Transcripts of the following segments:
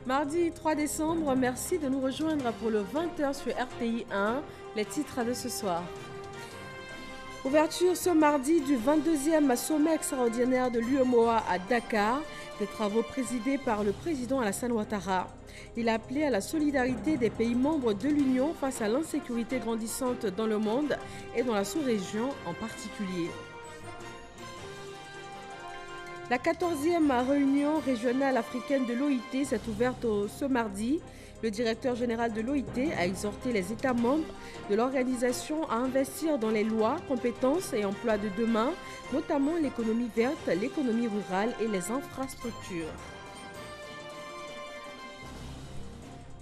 Mardi 3 décembre, merci de nous rejoindre pour le 20h sur RTI 1, les titres de ce soir. Ouverture ce mardi du 22e sommet extraordinaire de l'UEMOA à Dakar, des travaux présidés par le président Alassane Ouattara. Il a appelé à la solidarité des pays membres de l'Union face à l'insécurité grandissante dans le monde et dans la sous-région en particulier. La 14e réunion régionale africaine de l'OIT s'est ouverte ce mardi. Le directeur général de l'OIT a exhorté les États membres de l'organisation à investir dans les lois, compétences et emplois de demain, notamment l'économie verte, l'économie rurale et les infrastructures.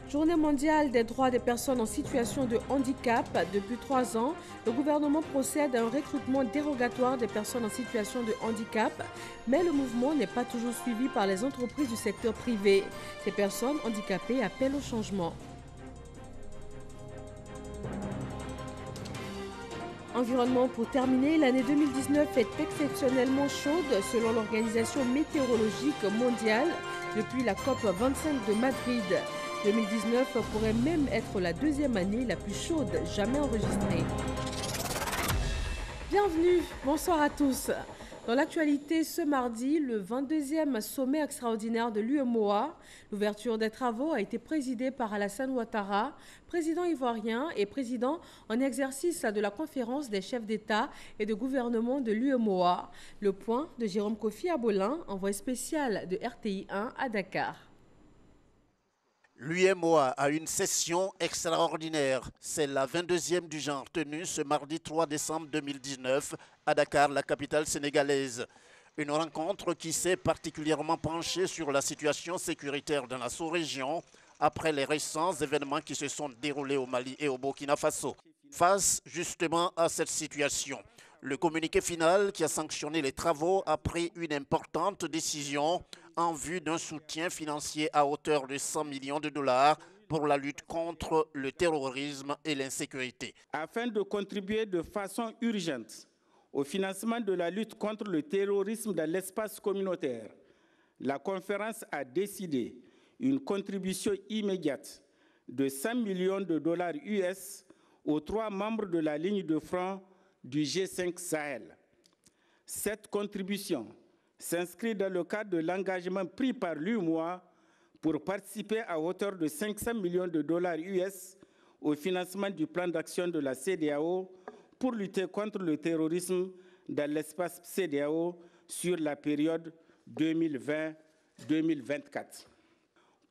Journée mondiale des droits des personnes en situation de handicap. Depuis 3 ans, le gouvernement procède à un recrutement dérogatoire des personnes en situation de handicap, mais le mouvement n'est pas toujours suivi par les entreprises du secteur privé. Ces personnes handicapées appellent au changement. Environnement pour terminer, l'année 2019 est exceptionnellement chaude selon l'Organisation météorologique mondiale depuis la COP25 de Madrid. 2019 pourrait même être la deuxième année la plus chaude jamais enregistrée. Bienvenue, bonsoir à tous. Dans l'actualité, ce mardi, le 22e sommet extraordinaire de l'UEMOA, l'ouverture des travaux a été présidée par Alassane Ouattara, président ivoirien et président en exercice de la conférence des chefs d'État et de gouvernement de l'UEMOA. Le point de Jérôme Kofi Abolin, envoyé spécial de RTI 1 à Dakar. L'UEMOA a une session extraordinaire. C'est la 22e du genre tenue ce mardi 3 décembre 2019 à Dakar, la capitale sénégalaise. Une rencontre qui s'est particulièrement penchée sur la situation sécuritaire dans la sous-région après les récents événements qui se sont déroulés au Mali et au Burkina Faso. Face justement à cette situation, le communiqué final qui a sanctionné les travaux a pris une importante décision en vue d'un soutien financier à hauteur de 100 millions de dollars pour la lutte contre le terrorisme et l'insécurité. Afin de contribuer de façon urgente au financement de la lutte contre le terrorisme dans l'espace communautaire, la conférence a décidé une contribution immédiate de 100 millions de dollars US aux 3 membres de la ligne de front du G5 Sahel. Cette contribution s'inscrit dans le cadre de l'engagement pris par l'UEMOA pour participer à hauteur de 500 millions de dollars US au financement du plan d'action de la CEDEAO pour lutter contre le terrorisme dans l'espace CEDEAO sur la période 2020-2024.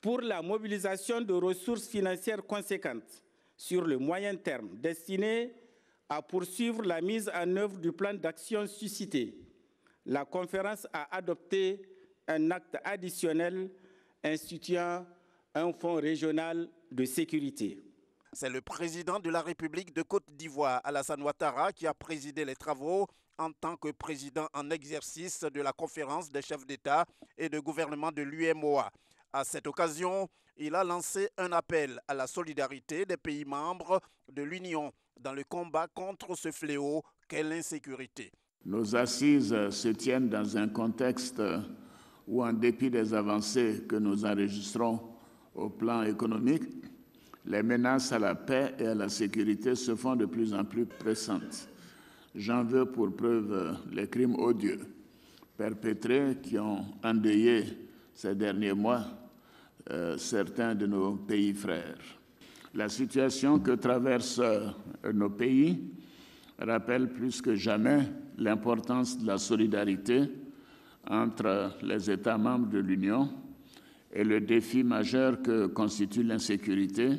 Pour la mobilisation de ressources financières conséquentes sur le moyen terme destinées à poursuivre la mise en œuvre du plan d'action suscité, la conférence a adopté un acte additionnel instituant un fonds régional de sécurité. C'est le président de la République de Côte d'Ivoire, Alassane Ouattara, qui a présidé les travaux en tant que président en exercice de la conférence des chefs d'État et de gouvernement de l'UEMOA. À cette occasion, il a lancé un appel à la solidarité des pays membres de l'Union dans le combat contre ce fléau qu'est l'insécurité. Nos assises se tiennent dans un contexte où, en dépit des avancées que nous enregistrons au plan économique, les menaces à la paix et à la sécurité se font de plus en plus pressantes. J'en veux pour preuve les crimes odieux perpétrés qui ont endeuillé ces derniers mois certains de nos pays frères. La situation que traversent nos pays rappelle plus que jamais l'importance de la solidarité entre les États membres de l'Union et le défi majeur que constitue l'insécurité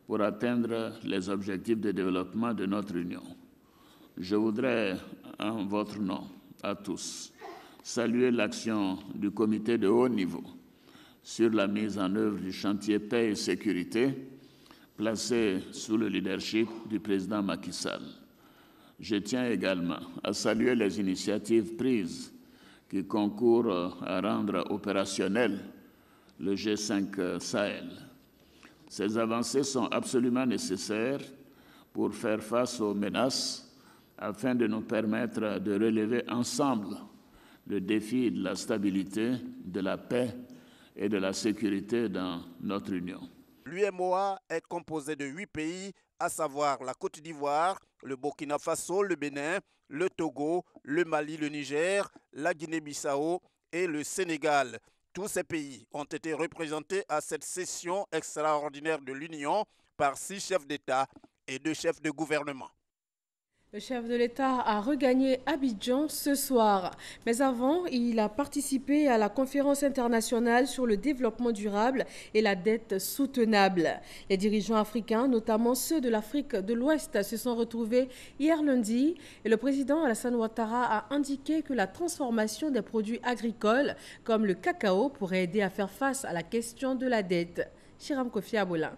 pour atteindre les objectifs de développement de notre Union. Je voudrais, en votre nom, à tous, saluer l'action du comité de haut niveau sur la mise en œuvre du chantier paix et sécurité placé sous le leadership du président Macky Sall. Je tiens également à saluer les initiatives prises qui concourent à rendre opérationnel le G5 Sahel. Ces avancées sont absolument nécessaires pour faire face aux menaces afin de nous permettre de relever ensemble le défi de la stabilité, de la paix et de la sécurité dans notre Union. L'UEMOA est composé de 8 pays, à savoir la Côte d'Ivoire, le Burkina Faso, le Bénin, le Togo, le Mali, le Niger, la Guinée-Bissau et le Sénégal. Tous ces pays ont été représentés à cette session extraordinaire de l'Union par 6 chefs d'État et 2 chefs de gouvernement. Le chef de l'État a regagné Abidjan ce soir. Mais avant, il a participé à la conférence internationale sur le développement durable et la dette soutenable. Les dirigeants africains, notamment ceux de l'Afrique de l'Ouest, se sont retrouvés hier lundi et le président Alassane Ouattara a indiqué que la transformation des produits agricoles comme le cacao pourrait aider à faire face à la question de la dette. Chiram Kofi Abola.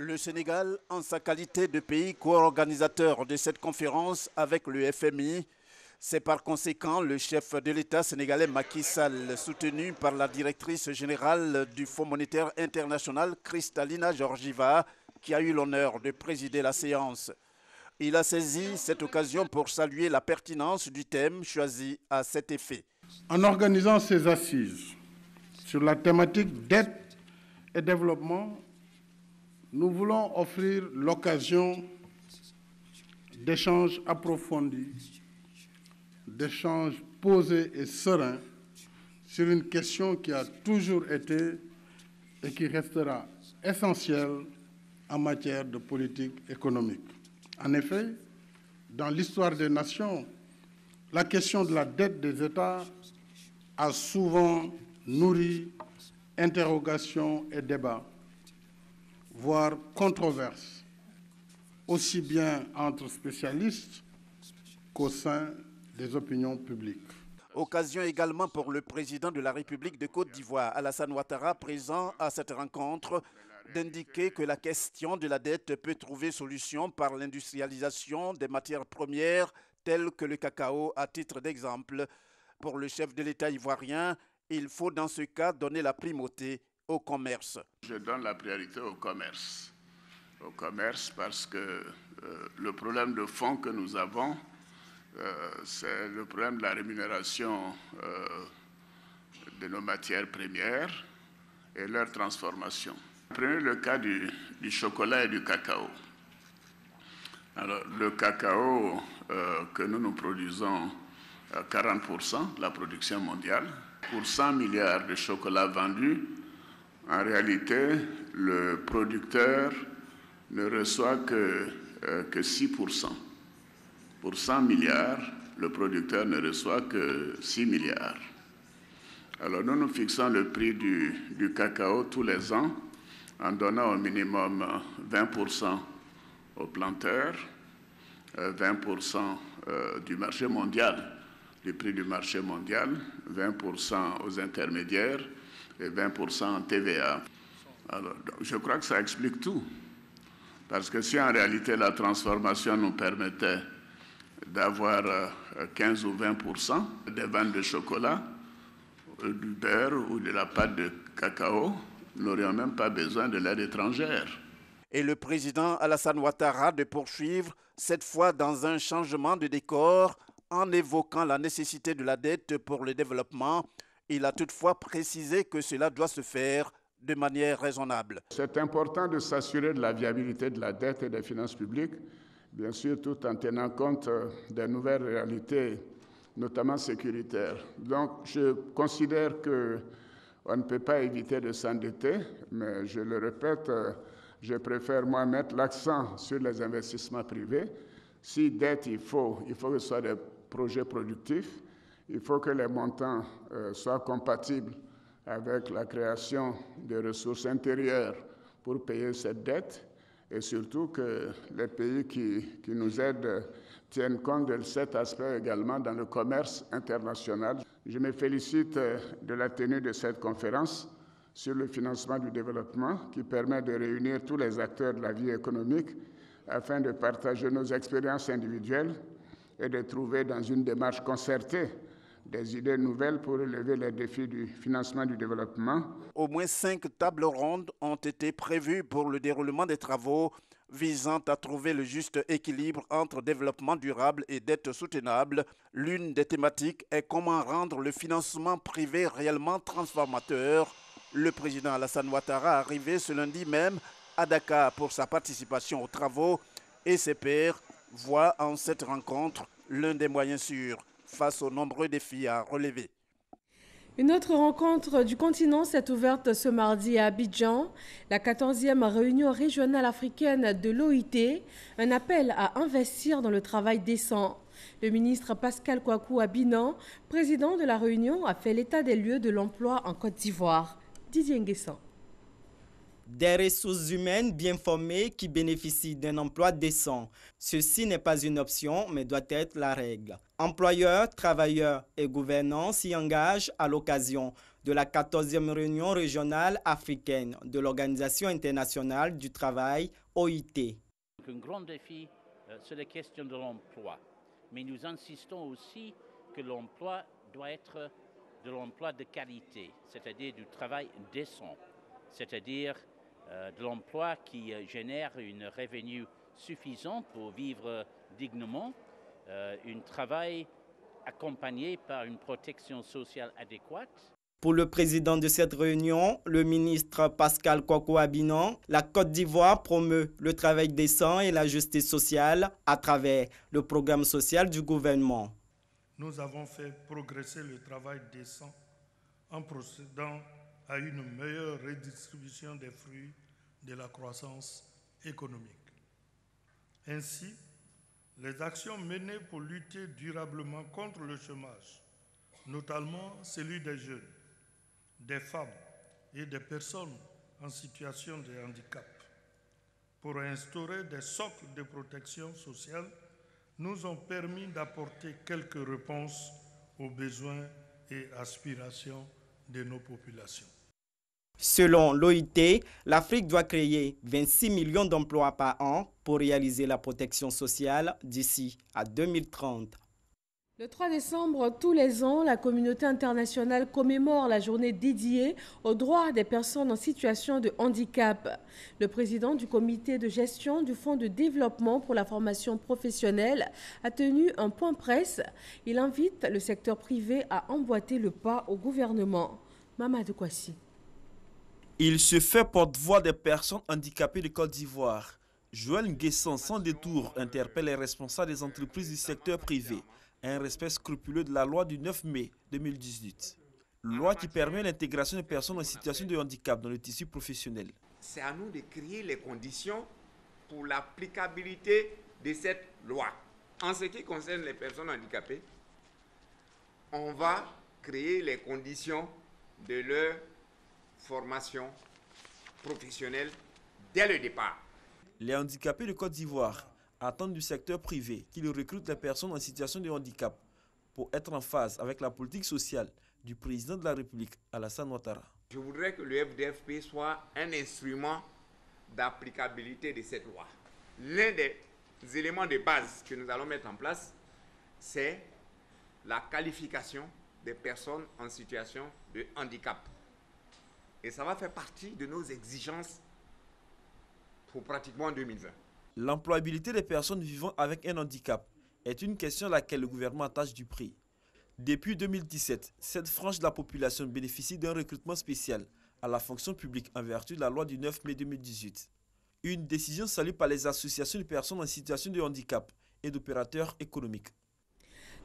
Le Sénégal, en sa qualité de pays co-organisateur de cette conférence avec le FMI, c'est par conséquent le chef de l'État sénégalais Macky Sall, soutenu par la directrice générale du Fonds monétaire international, Kristalina Georgieva, qui a eu l'honneur de présider la séance. Il a saisi cette occasion pour saluer la pertinence du thème choisi à cet effet. En organisant ces assises sur la thématique dette et développement, nous voulons offrir l'occasion d'échanges approfondis, d'échanges posés et sereins sur une question qui a toujours été et qui restera essentielle en matière de politique économique. En effet, dans l'histoire des nations, la question de la dette des États a souvent nourri interrogations et débats, voire controverses, aussi bien entre spécialistes qu'au sein des opinions publiques. Occasion également pour le président de la République de Côte d'Ivoire, Alassane Ouattara, présent à cette rencontre, d'indiquer que la question de la dette peut trouver solution par l'industrialisation des matières premières telles que le cacao à titre d'exemple. Pour le chef de l'État ivoirien, il faut dans ce cas donner la primauté au commerce. Je donne la priorité au commerce. Au commerce parce que le problème de fond que nous avons, c'est le problème de la rémunération de nos matières premières et leur transformation. Prenez le cas du chocolat et du cacao. Alors, le cacao que nous produisons à 40% de la production mondiale, pour 100 milliards de chocolat vendus, en réalité, le producteur ne reçoit que 6%. Pour 100 milliards, le producteur ne reçoit que 6 milliards. Alors nous fixons le prix du cacao tous les ans en donnant au minimum 20% aux planteurs, 20% du marché mondial, du prix du marché mondial, 20% aux intermédiaires, et 20% en TVA. Alors, je crois que ça explique tout. Parce que si en réalité la transformation nous permettait d'avoir 15 ou 20% des ventes de chocolat, du beurre ou de la pâte de cacao, nous n'aurions même pas besoin de l'aide étrangère. Et le président Alassane Ouattara de poursuivre, cette fois dans un changement de décor, en évoquant la nécessité de la dette pour le développement. Il a toutefois précisé que cela doit se faire de manière raisonnable. C'est important de s'assurer de la viabilité de la dette et des finances publiques, bien sûr tout en tenant compte des nouvelles réalités, notamment sécuritaires. Donc je considère qu'on ne peut pas éviter de s'endetter, mais je le répète, je préfère moi mettre l'accent sur les investissements privés. Si dette il faut que ce soit des projets productifs. Il faut que les montants soient compatibles avec la création de ressources intérieures pour payer cette dette et surtout que les pays qui nous aident tiennent compte de cet aspect également dans le commerce international. Je me félicite de la tenue de cette conférence sur le financement du développement qui permet de réunir tous les acteurs de la vie économique afin de partager nos expériences individuelles et de trouver dans une démarche concertée des idées nouvelles pour relever les défis du financement du développement. Au moins 5 tables rondes ont été prévues pour le déroulement des travaux visant à trouver le juste équilibre entre développement durable et dette soutenable. L'une des thématiques est comment rendre le financement privé réellement transformateur. Le président Alassane Ouattara, arrivé ce lundi même à Dakar pour sa participation aux travaux, et ses pairs voient en cette rencontre l'un des moyens sûrs face aux nombreux défis à relever. Une autre rencontre du continent s'est ouverte ce mardi à Abidjan, la 14e réunion régionale africaine de l'OIT, un appel à investir dans le travail décent. Le ministre Pascal Kwaku Abinan, président de la réunion, a fait l'état des lieux de l'emploi en Côte d'Ivoire. Didier Nguessan. Des ressources humaines bien formées qui bénéficient d'un emploi décent. Ceci n'est pas une option, mais doit être la règle. Employeurs, travailleurs et gouvernants s'y engagent à l'occasion de la 14e réunion régionale africaine de l'Organisation internationale du travail, OIT. Un grand défi, c'est la question de l'emploi. Mais nous insistons aussi que l'emploi doit être de l'emploi de qualité, c'est-à-dire du travail décent, c'est-à-dire de l'emploi qui génère une revenu suffisant pour vivre dignement, un travail accompagné par une protection sociale adéquate. Pour le président de cette réunion, le ministre Pascal Kwaku Abinan, la Côte d'Ivoire promeut le travail décent et la justice sociale à travers le programme social du gouvernement. Nous avons fait progresser le travail décent en procédant à une meilleure redistribution des fruits de la croissance économique. Ainsi, les actions menées pour lutter durablement contre le chômage, notamment celui des jeunes, des femmes et des personnes en situation de handicap, pour instaurer des socles de protection sociale, nous ont permis d'apporter quelques réponses aux besoins et aspirations de nos populations. Selon l'OIT, l'Afrique doit créer 26 millions d'emplois par an pour réaliser la protection sociale d'ici à 2030. Le 3 décembre, tous les ans, la communauté internationale commémore la journée dédiée aux droits des personnes en situation de handicap. Le président du comité de gestion du Fonds de développement pour la formation professionnelle a tenu un point presse. Il invite le secteur privé à emboîter le pas au gouvernement. Mamadou Kwasi. Il se fait porte-voix des personnes handicapées de Côte d'Ivoire. Joël Nguessan, sans détour, interpelle les responsables des entreprises du secteur privé à un respect scrupuleux de la loi du 9 mai 2018. Loi qui permet l'intégration des personnes en situation de handicap dans le tissu professionnel. C'est à nous de créer les conditions pour l'applicabilité de cette loi. En ce qui concerne les personnes handicapées, on va créer les conditions de leur formation professionnelle dès le départ. Les handicapés de Côte d'Ivoire attendent du secteur privé qu'il recrute les personnes en situation de handicap pour être en phase avec la politique sociale du président de la République, Alassane Ouattara. Je voudrais que le FDFP soit un instrument d'applicabilité de cette loi. L'un des éléments de base que nous allons mettre en place, c'est la qualification des personnes en situation de handicap. Et ça va faire partie de nos exigences pour pratiquement 2020. L'employabilité des personnes vivant avec un handicap est une question à laquelle le gouvernement attache du prix. Depuis 2017, cette frange de la population bénéficie d'un recrutement spécial à la fonction publique en vertu de la loi du 9 mai 2018. Une décision saluée par les associations de personnes en situation de handicap et d'opérateurs économiques.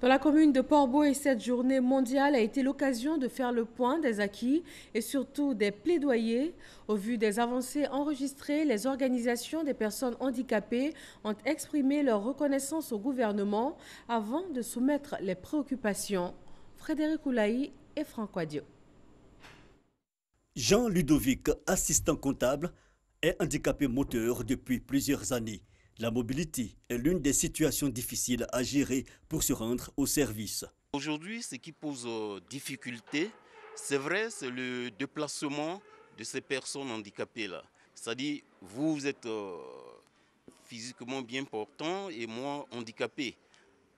Dans la commune de Port-Bouët, cette journée mondiale a été l'occasion de faire le point des acquis et surtout des plaidoyers. Au vu des avancées enregistrées, les organisations des personnes handicapées ont exprimé leur reconnaissance au gouvernement avant de soumettre les préoccupations. Frédéric Oulaï et Franck Wadio. Jean Ludovic, assistant comptable, est handicapé moteur depuis plusieurs années. La mobilité est l'une des situations difficiles à gérer pour se rendre au service. Aujourd'hui, ce qui pose difficulté, c'est vrai, c'est le déplacement de ces personnes handicapées-là. C'est-à-dire, vous êtes physiquement bien portant et moi handicapé.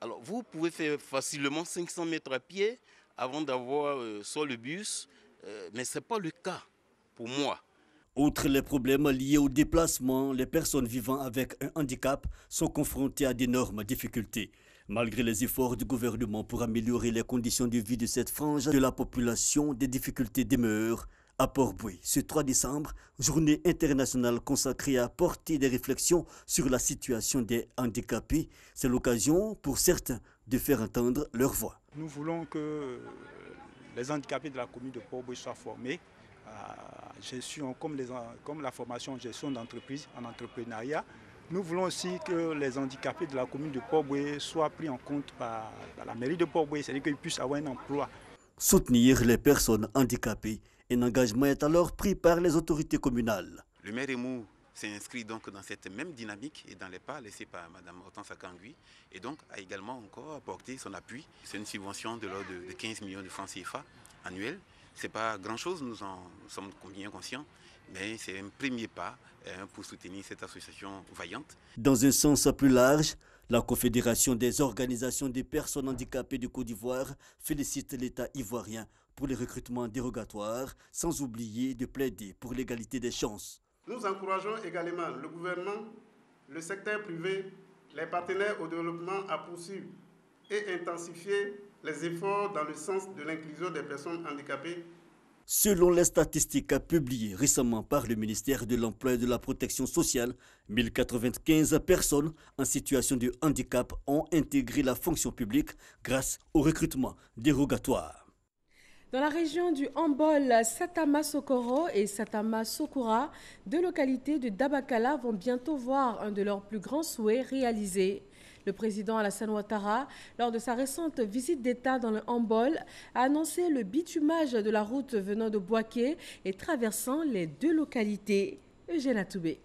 Alors, vous pouvez faire facilement 500 mètres à pied avant d'avoir soit le bus, mais ce n'est pas le cas pour moi. Outre les problèmes liés au déplacement, les personnes vivant avec un handicap sont confrontées à d'énormes difficultés. Malgré les efforts du gouvernement pour améliorer les conditions de vie de cette frange de la population, des difficultés demeurent. À Port-Bouët, ce 3 décembre, journée internationale consacrée à porter des réflexions sur la situation des handicapés. C'est l'occasion pour certains de faire entendre leur voix. Nous voulons que les handicapés de la commune de Port-Bouët soient formés à gestion, comme la formation en gestion d'entreprise, en entrepreneuriat. Nous voulons aussi que les handicapés de la commune de Port-Bouët soient pris en compte par la mairie de Port-Bouët, c'est-à-dire qu'ils puissent avoir un emploi. Soutenir les personnes handicapées. Un engagement est alors pris par les autorités communales. Le maire Emou s'inscrit donc dans cette même dynamique et dans les pas laissés par Mme Hortense Akangui et donc a également encore apporté son appui. C'est une subvention de l'ordre de 15 millions de francs CFA annuels. Ce n'est pas grand-chose, nous en sommes bien conscients, mais c'est un premier pas pour soutenir cette association vaillante. Dans un sens plus large, la Confédération des organisations des personnes handicapées de Côte d'Ivoire félicite l'État ivoirien pour les recrutements dérogatoires, sans oublier de plaider pour l'égalité des chances. Nous encourageons également le gouvernement, le secteur privé, les partenaires au développement à poursuivre et intensifier les efforts dans le sens de l'inclusion des personnes handicapées. Selon les statistiques publiées récemment par le ministère de l'Emploi et de la Protection sociale, 1095 personnes en situation de handicap ont intégré la fonction publique grâce au recrutement dérogatoire. Dans la région du Hambol, Satama Sokoro et Satama Sokura, deux localités de Dabakala, vont bientôt voir un de leurs plus grands souhaits réalisé. Le président Alassane Ouattara, lors de sa récente visite d'État dans le Hambol, a annoncé le bitumage de la route venant de Bouaké et traversant les deux localités. Eugène Atoubé.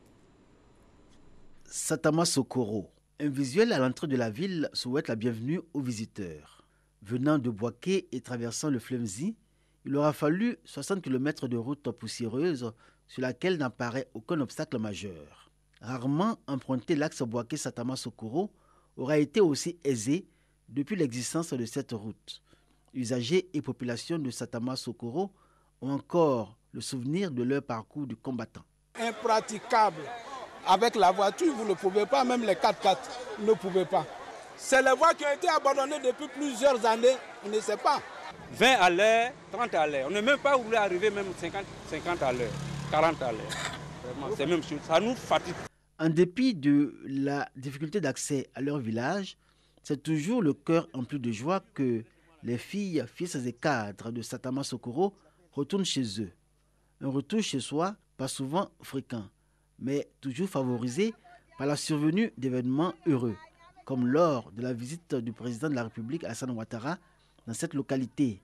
Satama Sokoro, un visuel à l'entrée de la ville souhaite la bienvenue aux visiteurs. Venant de Bouaké et traversant le Flemzi, il aura fallu 60 km de route poussiéreuse sur laquelle n'apparaît aucun obstacle majeur. Rarement emprunter l'axe Bouaké-Satama Sokoro aura été aussi aisé depuis l'existence de cette route. Usagers et populations de Satama Sokoro ont encore le souvenir de leur parcours du combattant. Impraticable. Avec la voiture, vous ne pouvez pas, même les 4x4 ne pouvaient pas. C'est les voies qui ont été abandonnées depuis plusieurs années, on ne sait pas. 20 à l'heure, 30 à l'heure. On n'est même pas voulu arriver même 50 à l'heure, 40 à l'heure. Vraiment, c'est même chose, ça nous fatigue. En dépit de la difficulté d'accès à leur village, c'est toujours le cœur empli de joie que les filles, fils et cadres de Satama Sokoro retournent chez eux. Un retour chez soi, pas souvent fréquent, mais toujours favorisé par la survenue d'événements heureux, comme lors de la visite du président de la République Alassane Ouattara dans cette localité.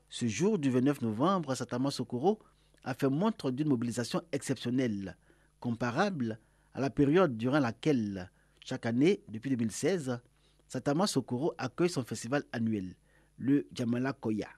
Ce jour du 29 novembre, Satama Sokoro a fait montre d'une mobilisation exceptionnelle, comparable à la période durant laquelle, chaque année, depuis 2016, Satama Sokoro accueille son festival annuel, le Djamala Koya.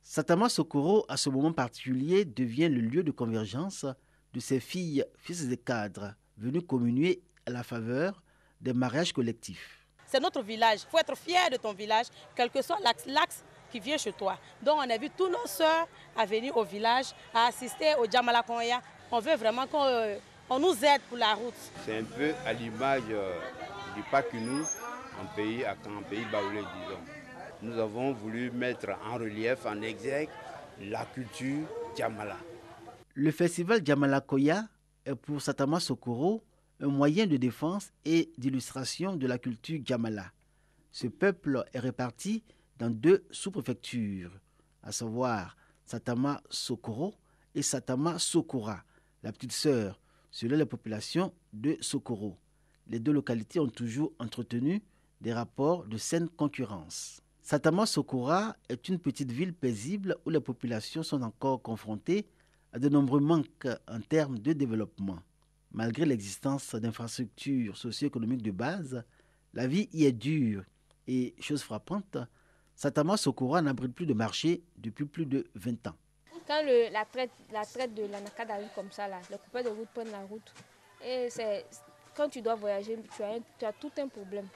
Satama Sokoro, à ce moment particulier, devient le lieu de convergence de ces filles, fils et cadres, venus communier à la faveur des mariages collectifs. C'est notre village. Il faut être fier de ton village, quel que soit l'axe qui vient chez toi. Donc on a vu tous nos sœurs à venir au village, à assister au Djamala Koya. On veut vraiment qu'on nous aide pour la route. C'est un peu à l'image du Pakunu, en pays baoulé, disons. Nous avons voulu mettre en relief, en exergue, la culture Djamala. Le festival Djamala Koya est pour Satama Sokoro un moyen de défense et d'illustration de la culture Djamala. Ce peuple est réparti dans deux sous-préfectures, à savoir Satama Sokoro et Satama Sokora, la petite sœur, selon la population de Sokoro. Les deux localités ont toujours entretenu des rapports de saine concurrence. Satama Sokora est une petite ville paisible où les populations sont encore confrontées à de nombreux manques en termes de développement. Malgré l'existence d'infrastructures socio-économiques de base, la vie y est dure et, chose frappante, Satama Sokora n'abrite plus de marché depuis plus de 20 ans. Quand la traite de l'Anakada arrive comme ça, là, les coupeurs de route prennent la route. Et quand tu dois voyager, tu as tout un problème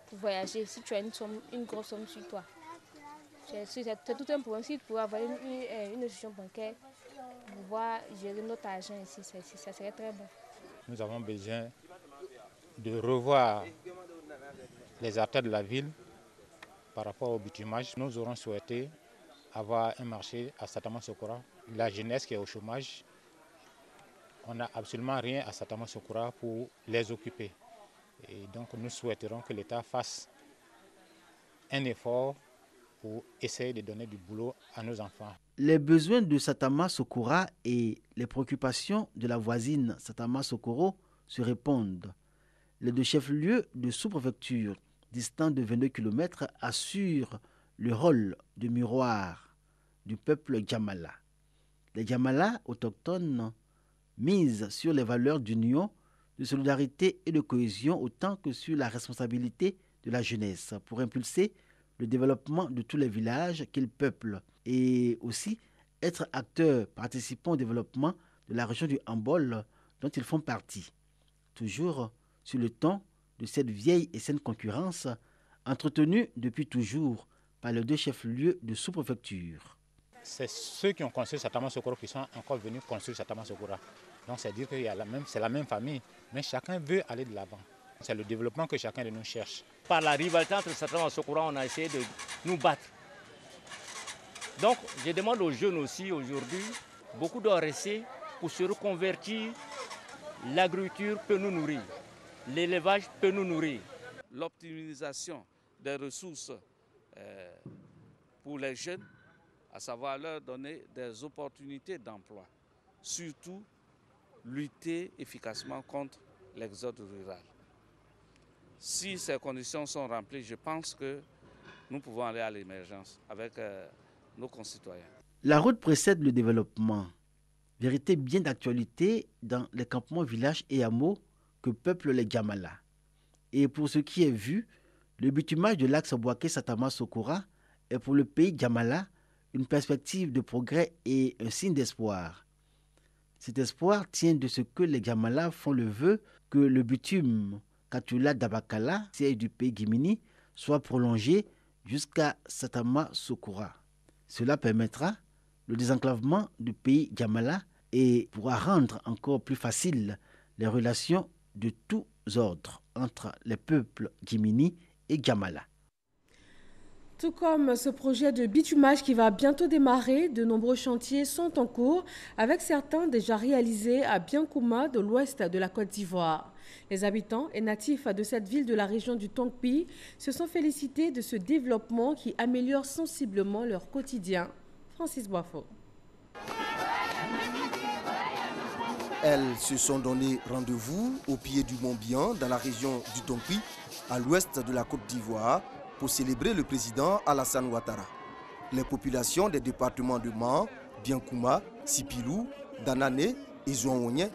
pour voyager si tu as une grosse somme sur toi. C'est tout un problème. Si tu peux avoir une institution bancaire pouvoir gérer notre argent ici, ça serait très bon. Nous avons besoin de revoir les artères de la ville par rapport au bitumage. Nous aurons souhaité avoir un marché à Satama-Sokora. La jeunesse qui est au chômage, on n'a absolument rien à Satama-Sokora pour les occuper. Et donc nous souhaiterons que l'État fasse un effort pour essayer de donner du boulot à nos enfants. Les besoins de Satama-Sokora et les préoccupations de la voisine Satama-Sokoro se répondent. Les deux chefs-lieux de sous-préfecture, distants de 22 km, assurent le rôle de miroir du peuple Djamala. Les Djamala autochtones misent sur les valeurs d'union, de solidarité et de cohésion autant que sur la responsabilité de la jeunesse pour impulser le développement de tous les villages qu'ils peuplent et aussi être acteurs participant au développement de la région du Hambol dont ils font partie. Toujours sur le ton de cette vieille et saine concurrence entretenue depuis toujours par les deux chefs-lieux de sous-préfecture. C'est ceux qui ont construit Satama-Sokora qui sont encore venus construire Satama-Sokora. Donc c'est dire que c'est la même famille, mais chacun veut aller de l'avant. C'est le développement que chacun de nous cherche. Par la rivalité entre Satama-Sokora, on a essayé de nous battre. Donc je demande aux jeunes aussi aujourd'hui, beaucoup doivent rester pour se reconvertir. L'agriculture peut nous nourrir, l'élevage peut nous nourrir. L'optimisation des ressources pour les jeunes, à savoir leur donner des opportunités d'emploi, surtout lutter efficacement contre l'exode rural. Si ces conditions sont remplies, je pense que nous pouvons aller à l'émergence avec nos concitoyens. La route précède le développement. Vérité bien d'actualité dans les campements, villages et hameaux que peuplent les Djamala. Et pour ce qui est vu, le bitumage de l'axe Bouaké-Satama-Sokora est pour le pays Djamala une perspective de progrès et un signe d'espoir. Cet espoir tient de ce que les Djamala font le vœu que le bitume Katula Dabakala, siège du pays Guimini, soit prolongé jusqu'à Satama-Sokora. Cela permettra le désenclavement du pays Djamala et pourra rendre encore plus facile les relations de tous ordres entre les peuples Guimini et Djamala. Tout comme ce projet de bitumage qui va bientôt démarrer, de nombreux chantiers sont en cours, avec certains déjà réalisés à Biankouma, de l'ouest de la Côte d'Ivoire. Les habitants et natifs de cette ville de la région du Tongpi se sont félicités de ce développement qui améliore sensiblement leur quotidien. Francis Boifo. Elles se sont donné rendez-vous au pied du Mont Bian, dans la région du Tongpi, à l'ouest de la Côte d'Ivoire, pour célébrer le président Alassane Ouattara. Les populations des départements de Man, Biankouma, Sipilou, Danane et Zouanougne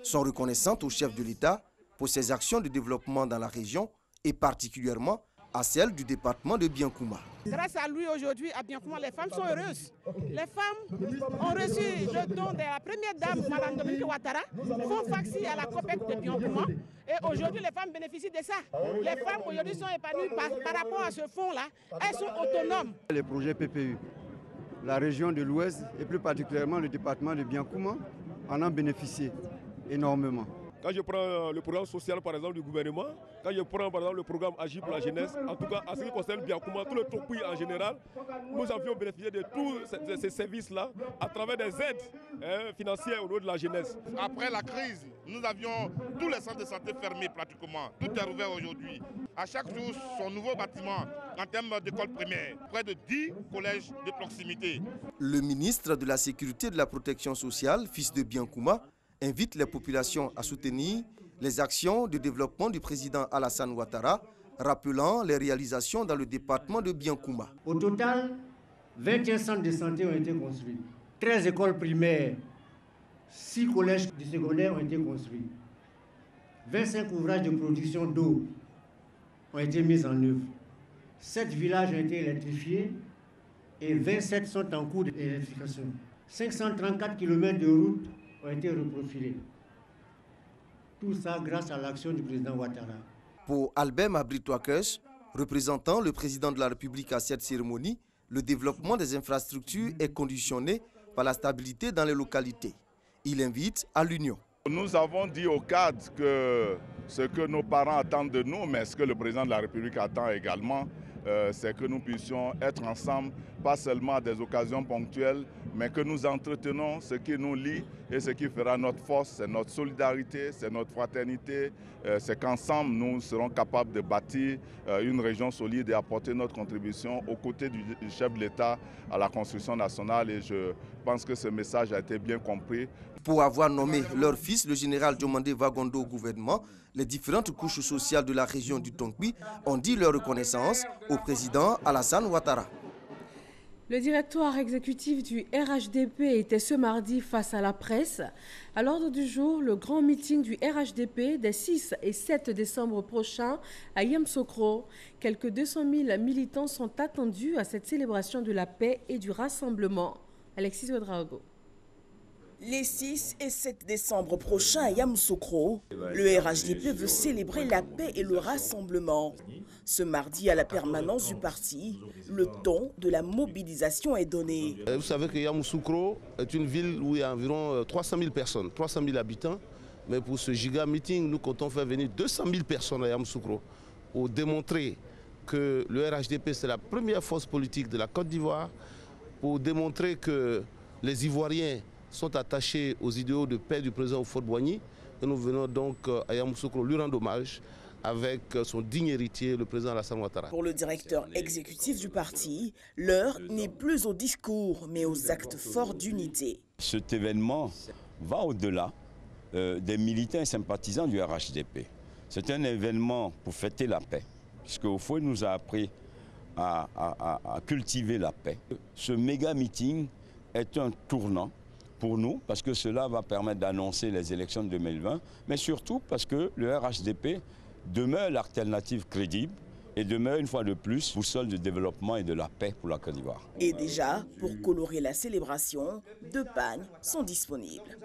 sont reconnaissantes au chef de l'État pour ses actions de développement dans la région et particulièrement à celle du département de Biankouma. Grâce à lui aujourd'hui à Biankouma, les femmes sont heureuses. Les femmes ont reçu le don de la première dame, Mme Dominique Ouattara, fonds Faxi à la COPEC de Biankouma. Et aujourd'hui, les femmes bénéficient de ça. Les femmes aujourd'hui sont épanouies par rapport à ce fonds-là. Elles sont autonomes. Les projets PPU, la région de l'Ouest et plus particulièrement le département de Biankouma en ont bénéficié énormément. Quand je prends le programme social, par exemple, du gouvernement, quand je prends, par exemple, le programme Agir pour la jeunesse, en tout cas, en ce qui concerne Biankouma, tout le Tongpi en général, nous avions bénéficié de tous ces services-là à travers des aides financières au niveau de la jeunesse. Après la crise, nous avions tous les centres de santé fermés pratiquement. Tout est ouvert aujourd'hui. À chaque jour, son nouveau bâtiment en termes d'école primaire, près de 10 collèges de proximité. Le ministre de la Sécurité et de la Protection sociale, fils de Biankouma, invite les populations à soutenir les actions de développement du président Alassane Ouattara, rappelant les réalisations dans le département de Biankouma. Au total, 21 centres de santé ont été construits, 13 écoles primaires, 6 collèges de secondaire ont été construits, 25 ouvrages de production d'eau ont été mis en œuvre, 7 villages ont été électrifiés et 27 sont en cours d'électrification. 534 km de routes ont été reprofilés. Tout ça grâce à l'action du président Ouattara. Pour Albert Mabritouakes, représentant le président de la République à cette cérémonie, le développement des infrastructures est conditionné par la stabilité dans les localités. Il invite à l'union. Nous avons dit au cadre que ce que nos parents attendent de nous, mais ce que le président de la République attend également, c'est que nous puissions être ensemble, pas seulement à des occasions ponctuelles, mais que nous entretenons ce qui nous lie et ce qui fera notre force, c'est notre solidarité, c'est notre fraternité, c'est qu'ensemble nous serons capables de bâtir une région solide et apporter notre contribution aux côtés du chef de l'État à la construction nationale, et je pense que ce message a été bien compris. Pour avoir nommé leur fils, le général Diomandé Vagondo, au gouvernement, les différentes couches sociales de la région du Tongpi ont dit leur reconnaissance au président Alassane Ouattara. Le directoire exécutif du RHDP était ce mardi face à la presse. À l'ordre du jour, le grand meeting du RHDP des 6 et 7 décembre prochains à Yamoussoukro. Quelques 200 000 militants sont attendus à cette célébration de la paix et du rassemblement. Alexis Ouedraogo. Les 6 et 7 décembre prochains à Yamoussoukro, le RHDP veut célébrer la paix et le rassemblement. Ce mardi, à la permanence du parti, le ton de la mobilisation est donné. Vous savez que Yamoussoukro est une ville où il y a environ 300 000 personnes, 300 000 habitants. Mais pour ce giga meeting, nous comptons faire venir 200 000 personnes à Yamoussoukro pour démontrer que le RHDP c'est la première force politique de la Côte d'Ivoire, pour démontrer que les Ivoiriens sont attachés aux idéaux de paix du président Houphouët-Boigny. Et nous venons donc à Yamoussoukro lui rendre hommage avec son digne héritier, le président Alassane Ouattara. Pour le directeur exécutif du parti, l'heure n'est plus aux discours, mais aux actes forts d'unité. Cet événement va au-delà des militants et sympathisants du RHDP. C'est un événement pour fêter la paix, puisque Houphouët nous a appris à cultiver la paix. Ce méga meeting est un tournant pour nous, parce que cela va permettre d'annoncer les élections de 2020, mais surtout parce que le RHDP demeure l'alternative crédible et demeure une fois de plus boussole de développement et de la paix pour la Côte d'Ivoire. Et déjà, pour colorer la célébration, 2 pagnes sont disponibles.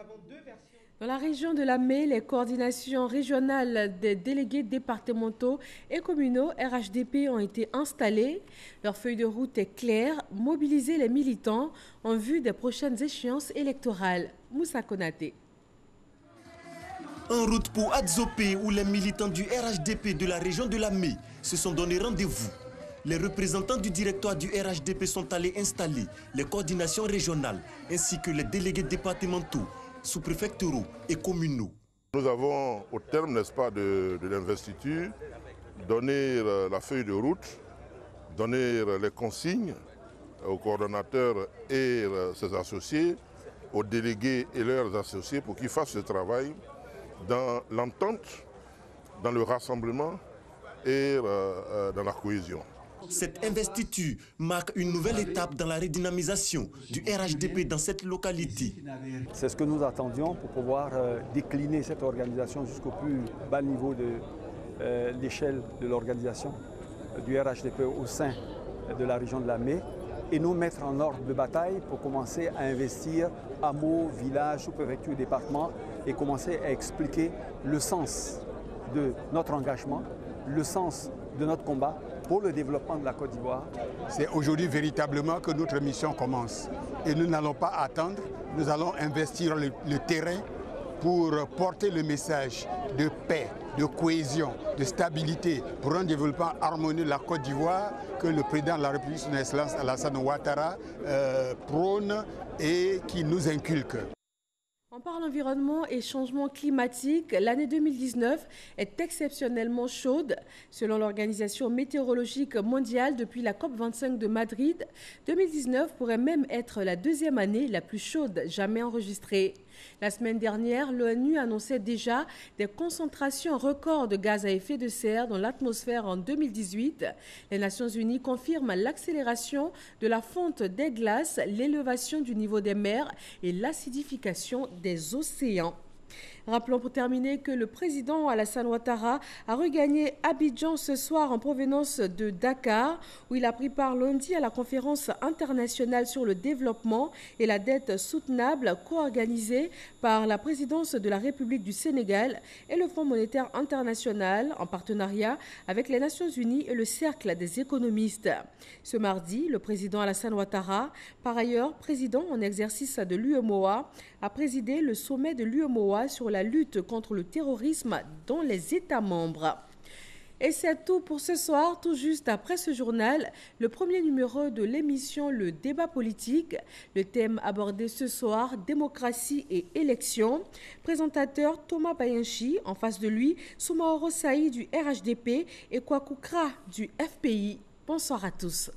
Dans la région de la Mai, les coordinations régionales des délégués départementaux et communaux RHDP ont été installées. Leur feuille de route est claire, mobiliser les militants en vue des prochaines échéances électorales. Moussa Konaté. En route pour Adzopé, où les militants du RHDP de la région de la Mai se sont donné rendez-vous. Les représentants du directoire du RHDP sont allés installer les coordinations régionales ainsi que les délégués départementaux, sous-préfectoraux et communaux. Nous avons, au terme, n'est-ce pas, de l'investiture, donné la feuille de route, donné les consignes aux coordonnateurs et ses associés, aux délégués et leurs associés pour qu'ils fassent ce travail dans l'entente, dans le rassemblement et dans la cohésion. Cette investiture marque une nouvelle étape dans la redynamisation du RHDP dans cette localité. C'est ce que nous attendions pour pouvoir décliner cette organisation jusqu'au plus bas niveau de l'échelle de l'organisation du RHDP au sein de la région de la Mai et nous mettre en ordre de bataille pour commencer à investir hameaux, villages, sous-préfectures, départements et commencer à expliquer le sens de notre engagement, le sens de notre combat pour le développement de la Côte d'Ivoire. C'est aujourd'hui véritablement que notre mission commence. Et nous n'allons pas attendre, nous allons investir le terrain pour porter le message de paix, de cohésion, de stabilité, pour un développement harmonieux de la Côte d'Ivoire que le président de la République, son Excellence Alassane Ouattara, prône et qui nous inculque. On parle environnement et changement climatique. L'année 2019 est exceptionnellement chaude. Selon l'Organisation météorologique mondiale, depuis la COP25 de Madrid, 2019 pourrait même être la 2e année la plus chaude jamais enregistrée. La semaine dernière, l'ONU annonçait déjà des concentrations records de gaz à effet de serre dans l'atmosphère en 2018. Les Nations Unies confirment l'accélération de la fonte des glaces, l'élévation du niveau des mers et l'acidification des océans. Rappelons pour terminer que le président Alassane Ouattara a regagné Abidjan ce soir en provenance de Dakar, où il a pris part lundi à la conférence internationale sur le développement et la dette soutenable co-organisée par la présidence de la République du Sénégal et le Fonds monétaire international en partenariat avec les Nations Unies et le Cercle des économistes. Ce mardi, le président Alassane Ouattara, par ailleurs président en exercice de l'UEMOA, a présidé le sommet de l'UEMOA sur la lutte contre le terrorisme dans les États membres. Et c'est tout pour ce soir. Tout juste après ce journal, le premier numéro de l'émission Le Débat politique. Le thème abordé ce soir, démocratie et élections. Présentateur Thomas Bayenchi, en face de lui, Soumaoro Saï du RHDP et Kwaku Kra du FPI. Bonsoir à tous.